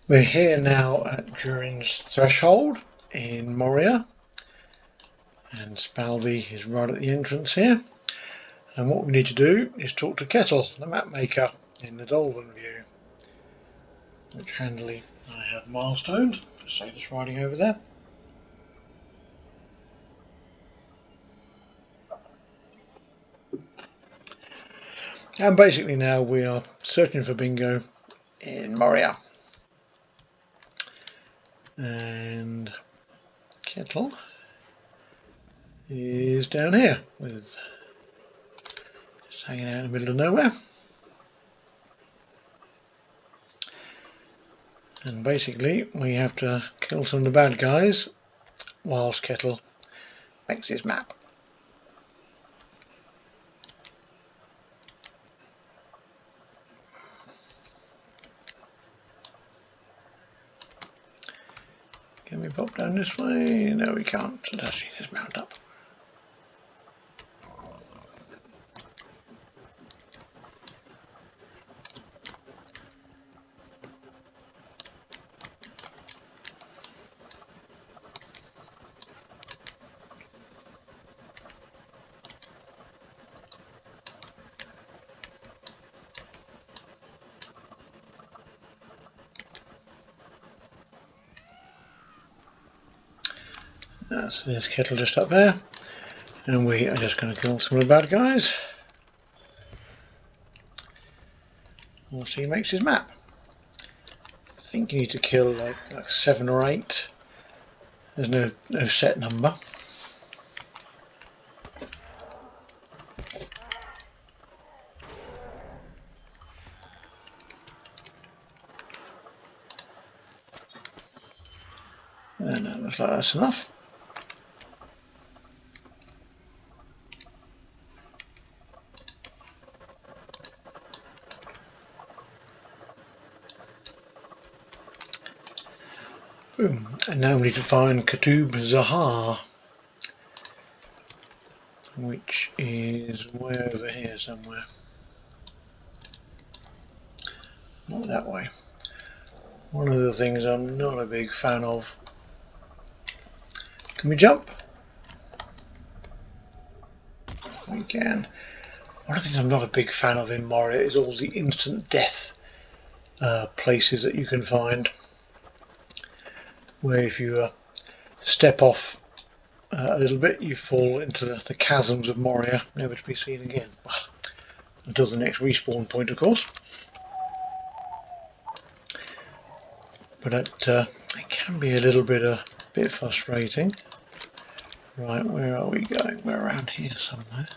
We're here now at Durin's threshold in Moria, and Spalby is right at the entrance here. And what we need to do is talk to Kettle, the map maker, in the Dolphin view, which handily I have milestoned. Just save us riding over there. And basically now we are searching for bingo in Moria. And Kettle is down here with just hanging out in the middle of nowhere. And basically we have to kill some of the bad guys whilst Kettle makes his map. Can we pop down this way? No, we can't. So let's just mount up. So there's Kettle just up there, and we are just going to kill some of the bad guys whilst he makes his map. I think you need to kill like 7 or 8. There's no set number. And that looks like that's enough. Boom. And now we need to find Katub Zahar, which is way over here somewhere. Not that way. One of the things I'm not a big fan of. Can we jump? We can. One of the things I'm not a big fan of in Moria is all the instant death places that you can find, where if you step off a little bit you fall into the chasms of Moria, never to be seen again. Well, until the next respawn point, of course. But it can be a little bit frustrating. Right, where are we going? We're around here somewhere.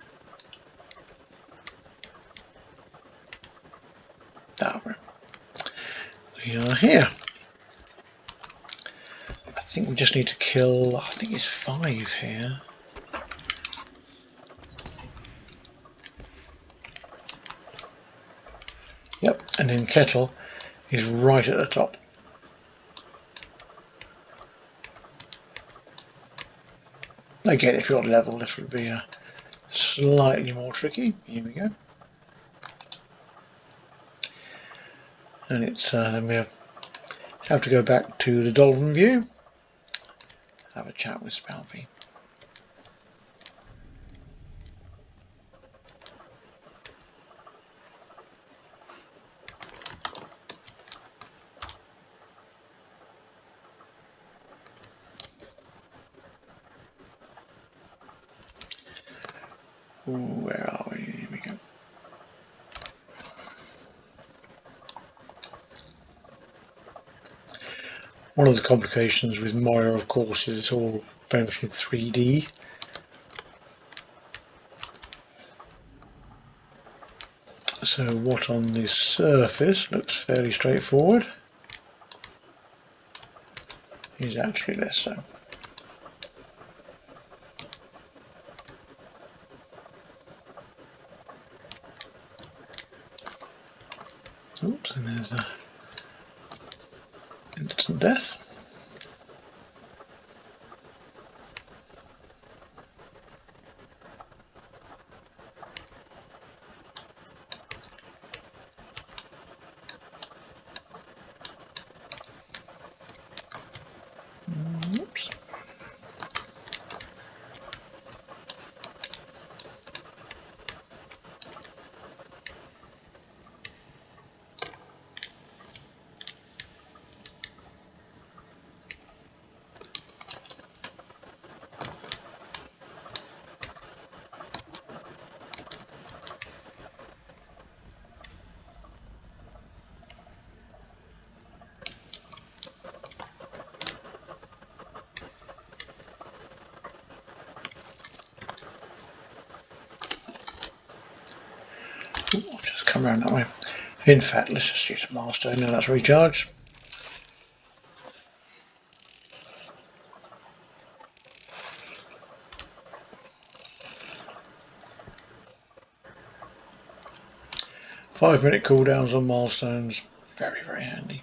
We are here. I think we just need to kill, I think it's 5 here. Yep, and then Kettle is right at the top. Again, if you're level, this would be slightly more tricky. Here we go. And it's then we have to go back to the Dolphin view, have a chat with Spalby. Where are we? Here we go. One of the complications with Moria, of course, is it's all very much in 3D. So what on this surface looks fairly straightforward is actually less so. Oops, and there's a instant death. come around that way. In fact, let's just use a milestone now that's recharged. Five-minute cooldowns on milestones, very, very handy.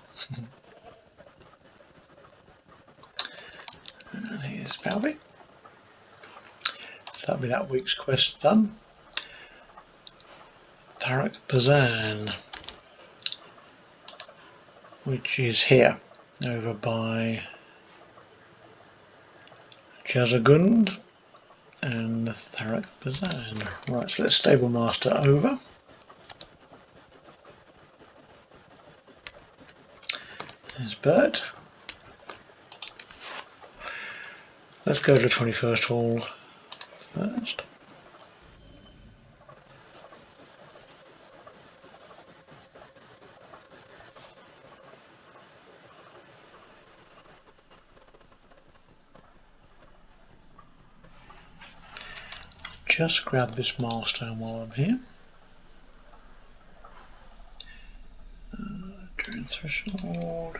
And here's Palby. So that'll be that week's quest done. Tharak Bazan, which is here, over by Jazagund and Tharak Bazan. Right, so let's stable master over. There's Bert. Let's go to the 21st hall first. Just grab this milestone while I'm here. During threshold.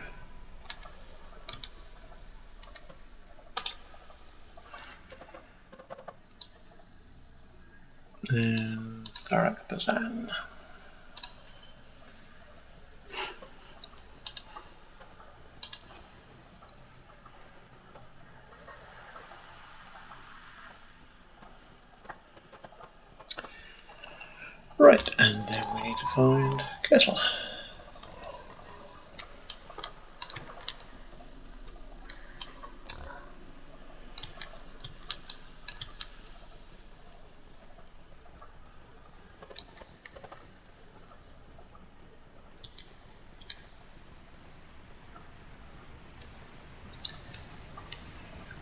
Then Tharak Bazan. Right, and then we need to find Kettle.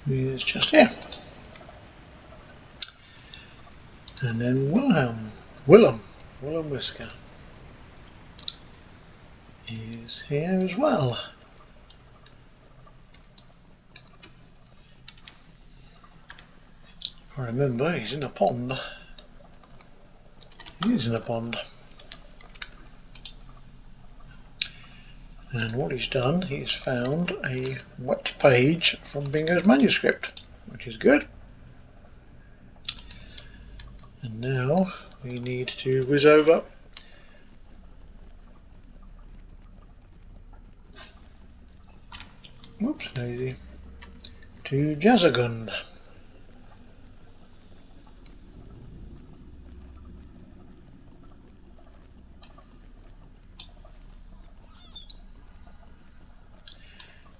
Is just here. And then Willem Whisker is here as well. I remember he's in a pond. He is in a pond. And what he's done, he's found a wet page from Bingo's manuscript, which is good. And now we need to whiz over whoops, daisy, to Jazagund.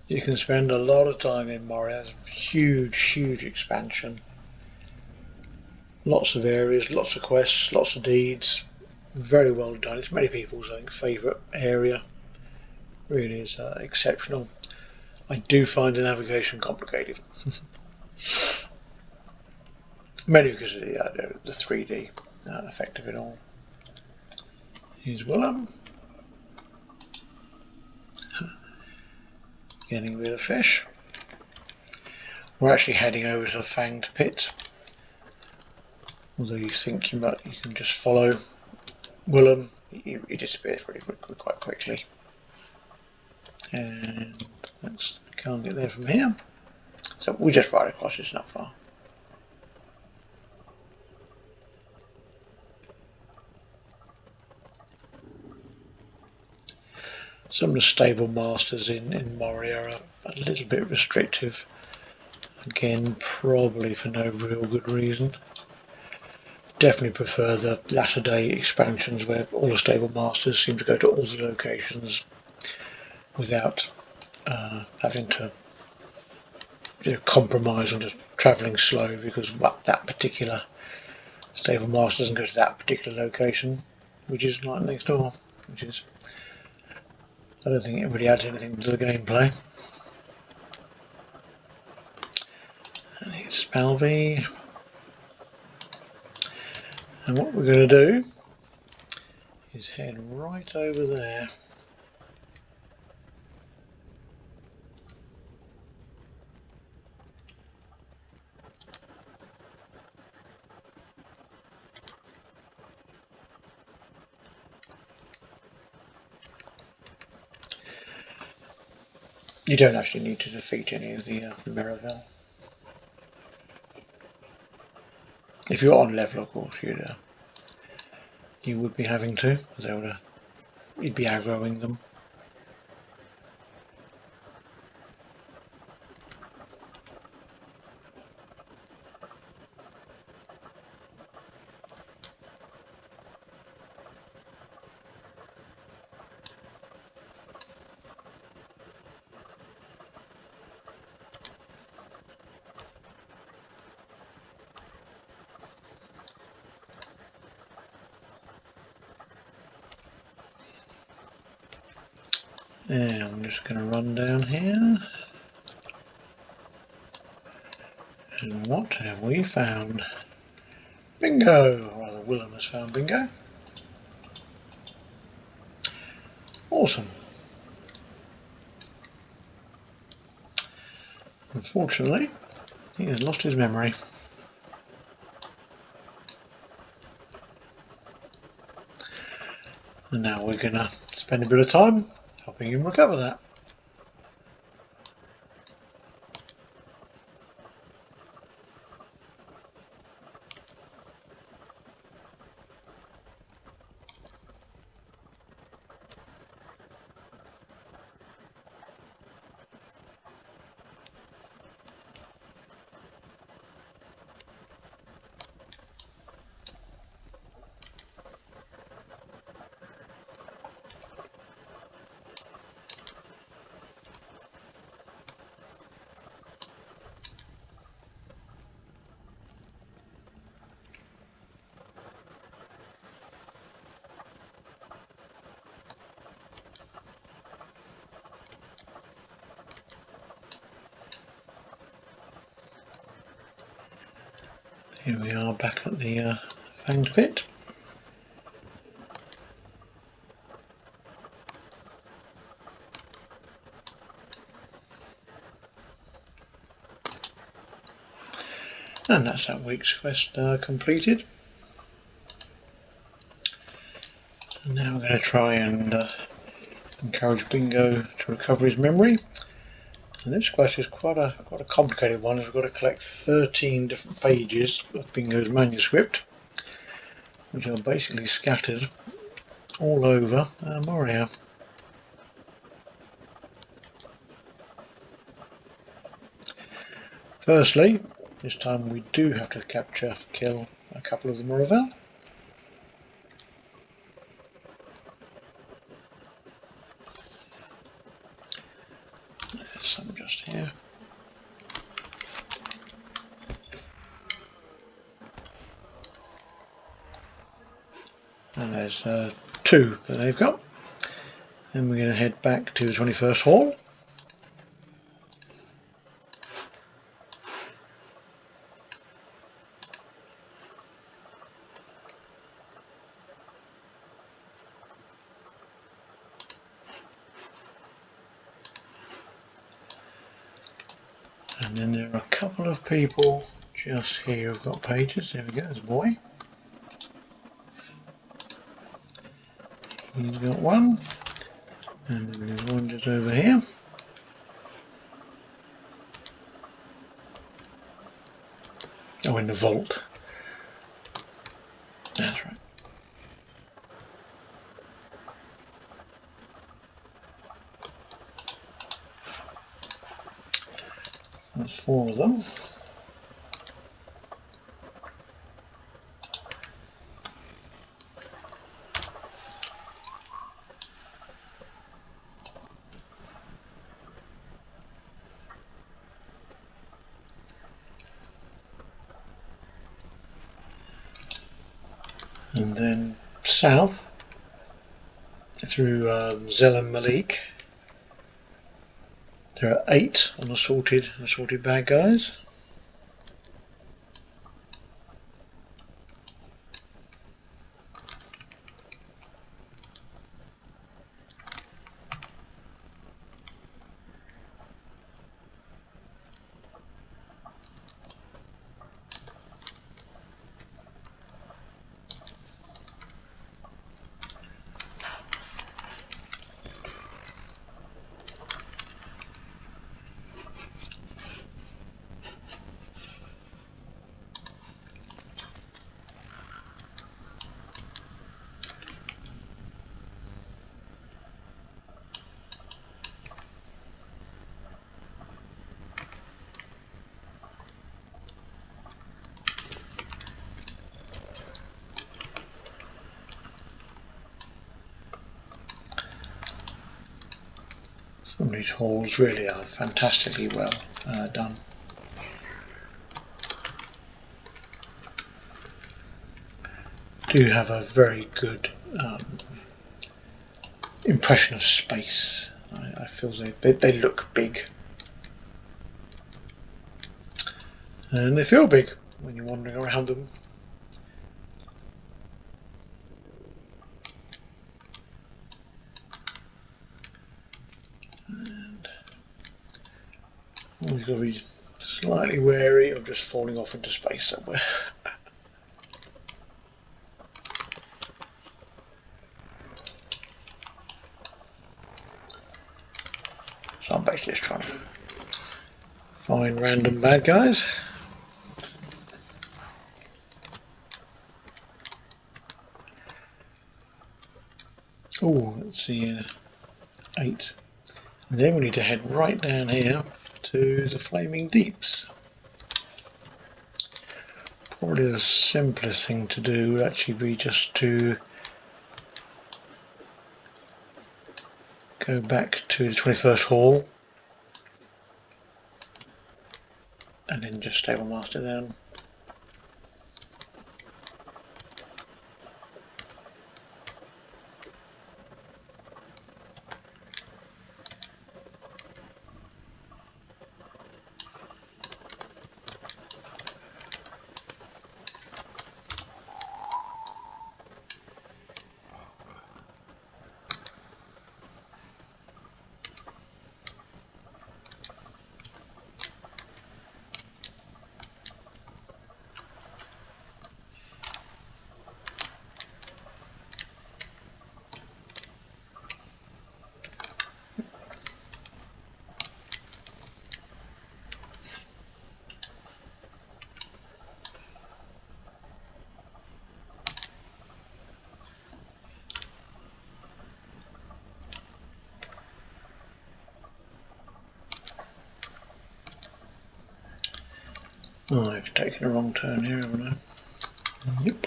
You can spend a lot of time in Moria. It's a huge expansion. Lots of areas, lots of quests, lots of deeds. Very well done. It's many people's, I think, favourite area. Really is exceptional. I do find the navigation complicated. Mainly because of the 3D effect of it all. Here's Willem. Getting rid of fish. We're actually heading over to the Fanged Pit. Although you think you can just follow Willem, he disappears really quite quickly. And can't get there from here. So we just ride across, it's not far. Some of the stable masters in Moria are a little bit restrictive. Again, probably for no real good reason. Definitely prefer the latter day expansions where all the stable masters seem to go to all the locations without having to compromise on just travelling slow, because that particular stable master doesn't go to that particular location, which is like next door, I don't think it really adds anything to the gameplay. And here's Spalvey. And what we're going to do is head right over there. You don't actually need to defeat any of the Miravel. If you're on level, of course, you would be having to, because you'd be aggroing them. And I'm just going to run down here. And what have we found? Bingo! Or rather, Willem has found bingo. Awesome. Unfortunately, he has lost his memory. And now we're going to spend a bit of time helping him recover that. Here we are back at the fanged pit. And that's that week's quest completed. And now we're going to try and encourage Bingo to recover his memory. And this quest is quite a complicated one, as we've got to collect 13 different pages of Bingo's manuscript, which are basically scattered all over Moria. Firstly, this time we do have to kill a couple of the Miravel. There's some just here. And there's 2 that they've got. Then we're going to head back to the 21st Hall. And then there are a couple of people just here who've got pages. There we go, there's a boy. He's got one. And then there's one just over here. Oh, in the vault. That's right. That's 4 of them. And then south through Zell Malik, there are 8 unassorted bad guys. Some of these halls really are fantastically well done. Do have a very good impression of space. I feel they look big, and they feel big when you're wandering around them. And we've got to be slightly wary of just falling off into space somewhere. So I'm basically just trying to find random bad guys. Oh, let's see, 8. And then we need to head right down here to the Flaming Deeps. Probably the simplest thing to do would actually be just to go back to the 21st Hall and then just stable master down. Oh, I've taken a wrong turn here, haven't I? Yep.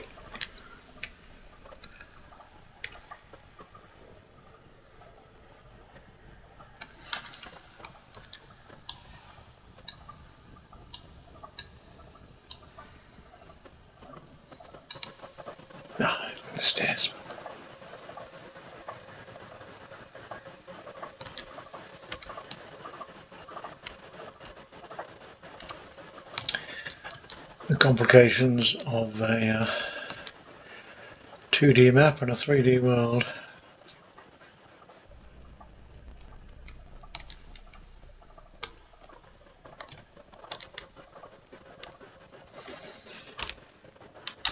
Ah, the stairs. The complications of a 2D map and a 3D world.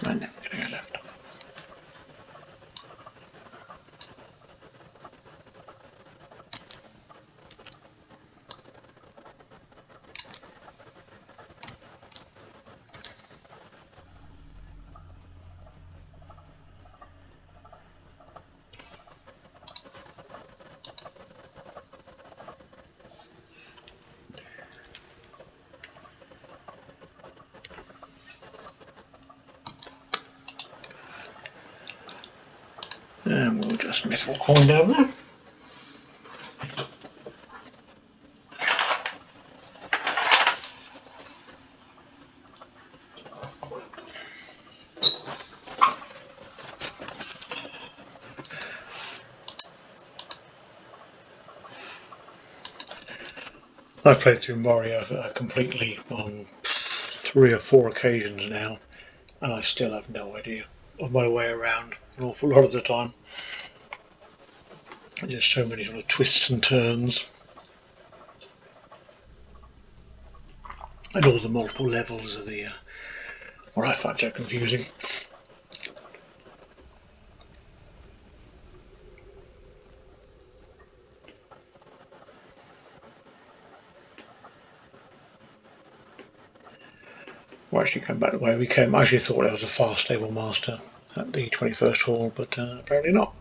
And then we're going to go left. And we'll just miss one coin down there. I've played through Moria completely on 3 or 4 occasions now, and I still have no idea of my way around an awful lot of the time. Just so many sort of twists and turns, and all the multiple levels of the what I find so confusing. We're actually going back the way we came. I actually thought there was a fast stable master at the 21st Hall, but apparently not.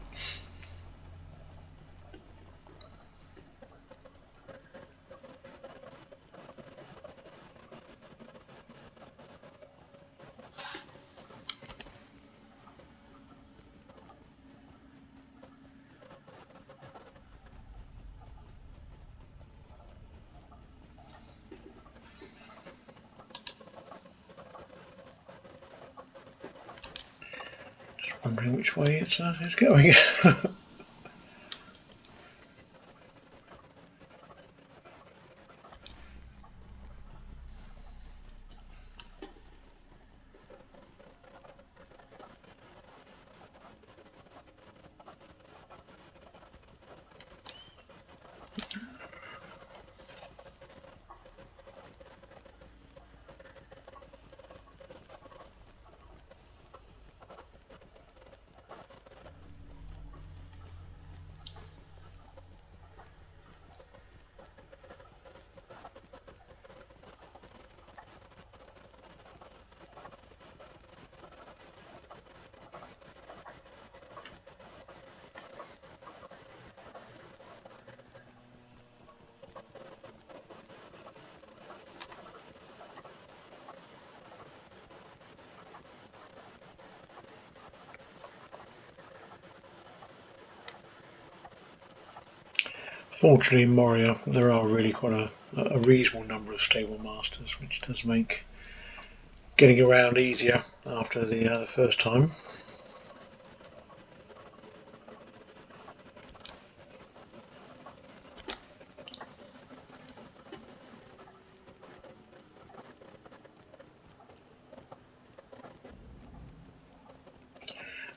Wondering which way it's going. Fortunately, in Moria, there are really quite a reasonable number of stable masters, which does make getting around easier after the first time.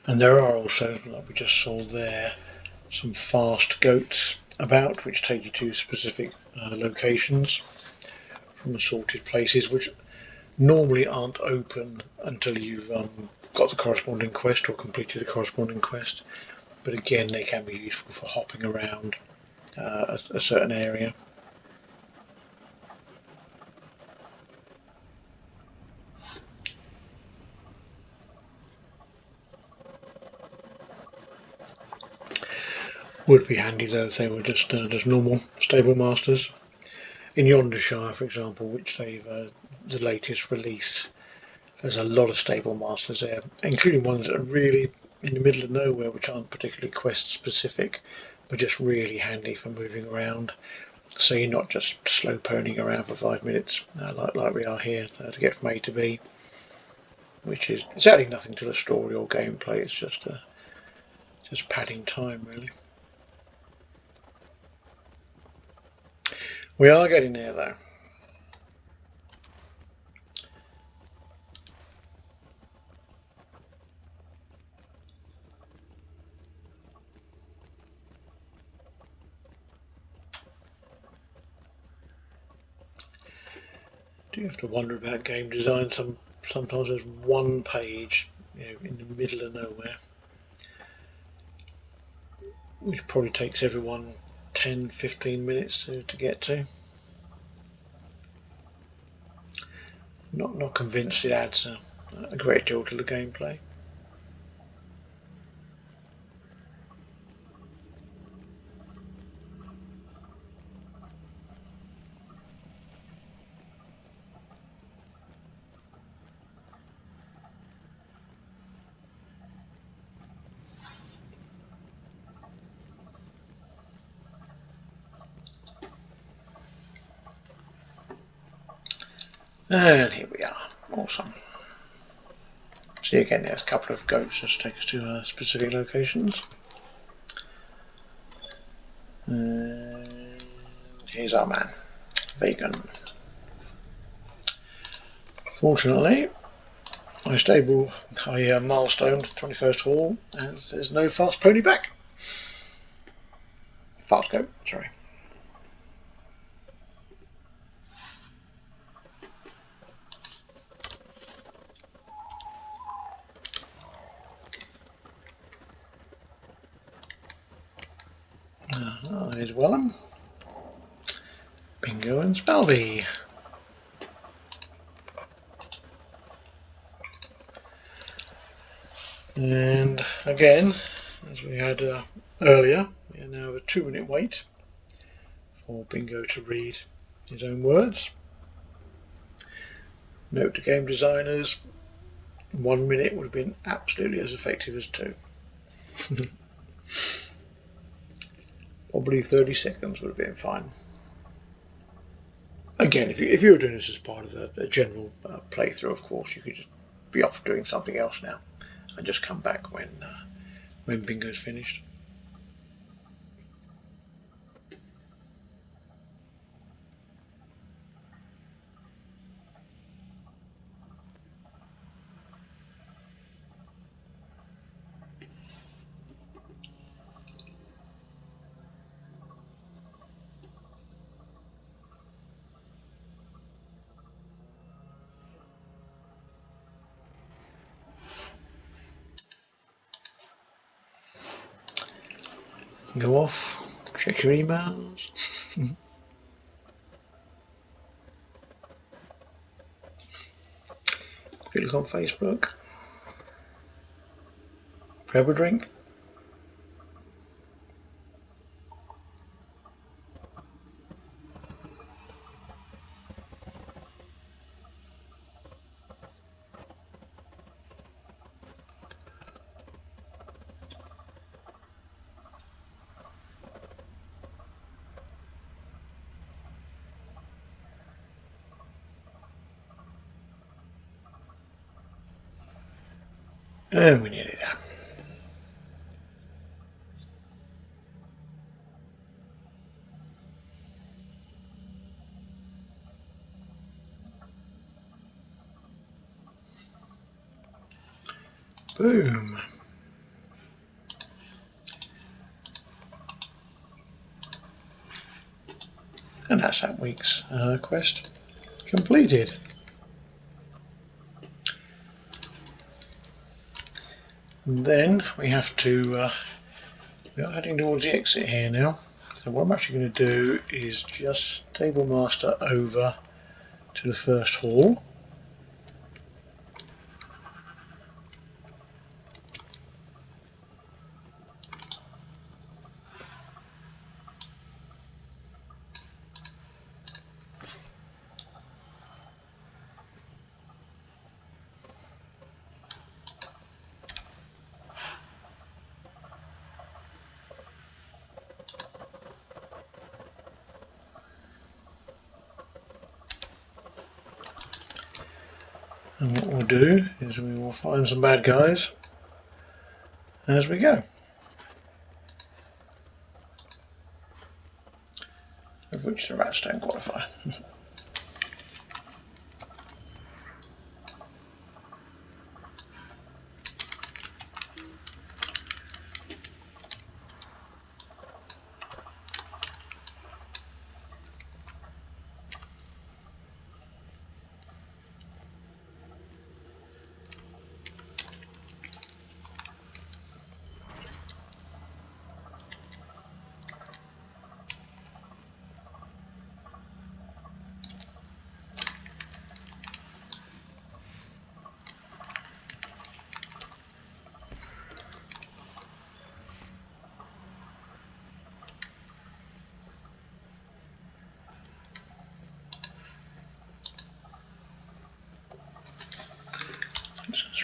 And there are also, like we just saw there, some fast goats about which take you to specific locations from assorted places, which normally aren't open until you've got the corresponding quest or completed the corresponding quest. But again, they can be useful for hopping around a certain area. Would be handy though if they were just normal stable masters. In Yondershire, for example, which they've the latest release, there's a lot of stable masters there, including ones that are really in the middle of nowhere, which aren't particularly quest specific, but just really handy for moving around. So you're not just slow ponying around for 5 minutes like we are here to get from A to B, which is it's adding nothing to the story or gameplay. It's just padding time really. We are getting there though. Do you have to wonder about game design? Sometimes there's one page, in the middle of nowhere, which probably takes everyone 10-15 minutes to get to. Not convinced it adds a great deal to the gameplay. And here we are. Awesome. See again, there's a couple of goats just take us to specific locations. And here's our man, Vegan. Fortunately, I milestone 21st hall, as there's no fast pony back. Fast goat, sorry. Here's Willem, Bingo and Spalvey. And again, as we had earlier, we now have a 2-minute wait for Bingo to read his own words. Note to game designers, 1 minute would have been absolutely as effective as 2. Probably 30 seconds would have been fine. Again, if you were doing this as part of a general playthrough, of course, you could just be off doing something else now. and just come back when bingo's finished. Go off, check your emails. Look on Facebook. Grab a drink. And we nearly there. Boom. And that's that week's quest completed. And then we have to, we are heading towards the exit here now. So what I'm actually going to do is just table master over to the first hall. And what we'll do is we will find some bad guys as we go, of which the rats don't qualify.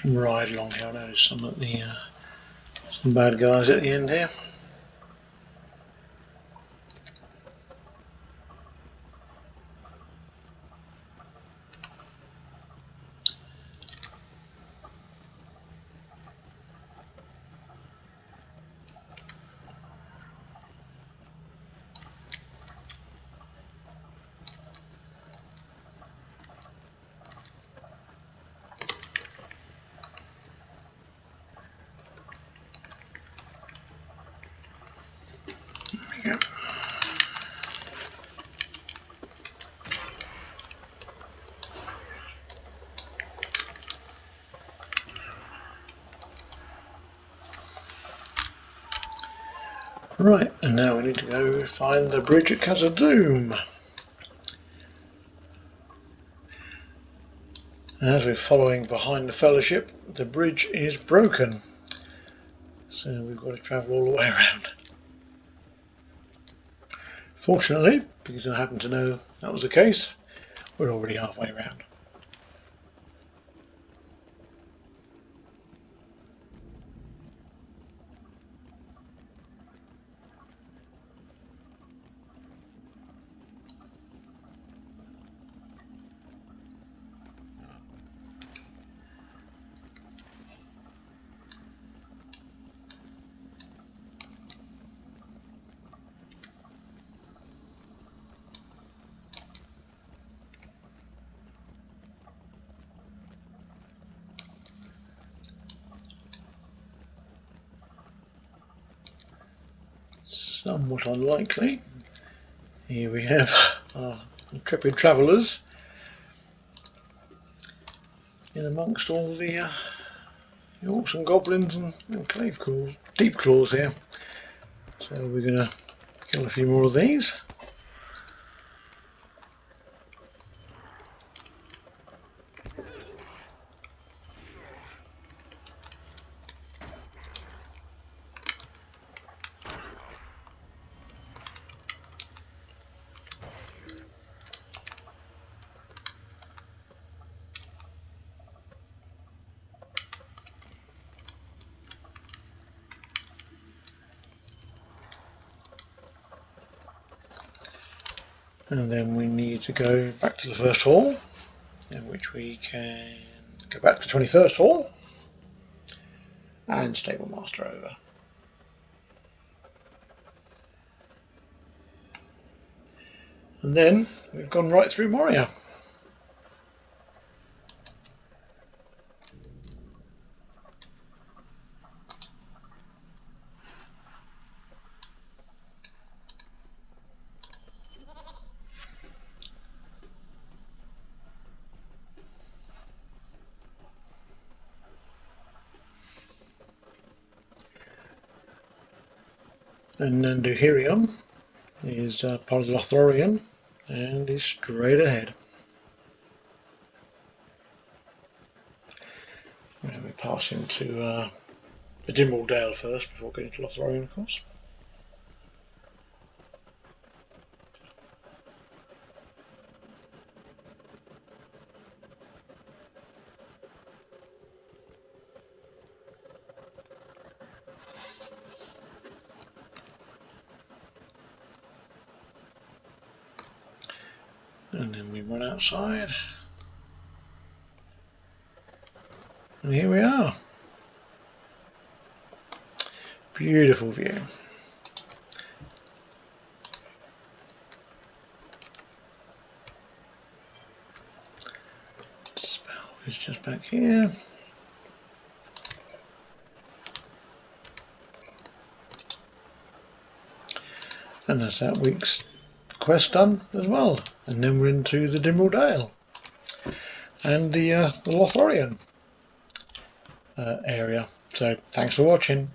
Some ride along here. I noticed some at the some bad guys at the end here. There we go. Right, and now we need to go find the bridge at Khazad-dûm. As we're following behind the Fellowship, the bridge is broken, so we've got to travel all the way around. Fortunately, because I happen to know that was the case, we're already halfway around. somewhat unlikely. Here we have our intrepid travellers in amongst all the orcs and goblins and cave claws, deep claws here. So we're going to kill a few more of these. And then we need to go back to the first hall, in which we can go back to the 21st hall and stable master over. And then we've gone right through Moria. And Nanduhirion is part of the LOTRO and is straight ahead. And we pass into the Dimble Dale first before getting to LOTRO, of course. And then we run outside, and here we are. Beautiful view. Spell is just back here. And that's that week's quest done as well. And then we're into the Dimble Dale and the LOTRO area. So thanks for watching.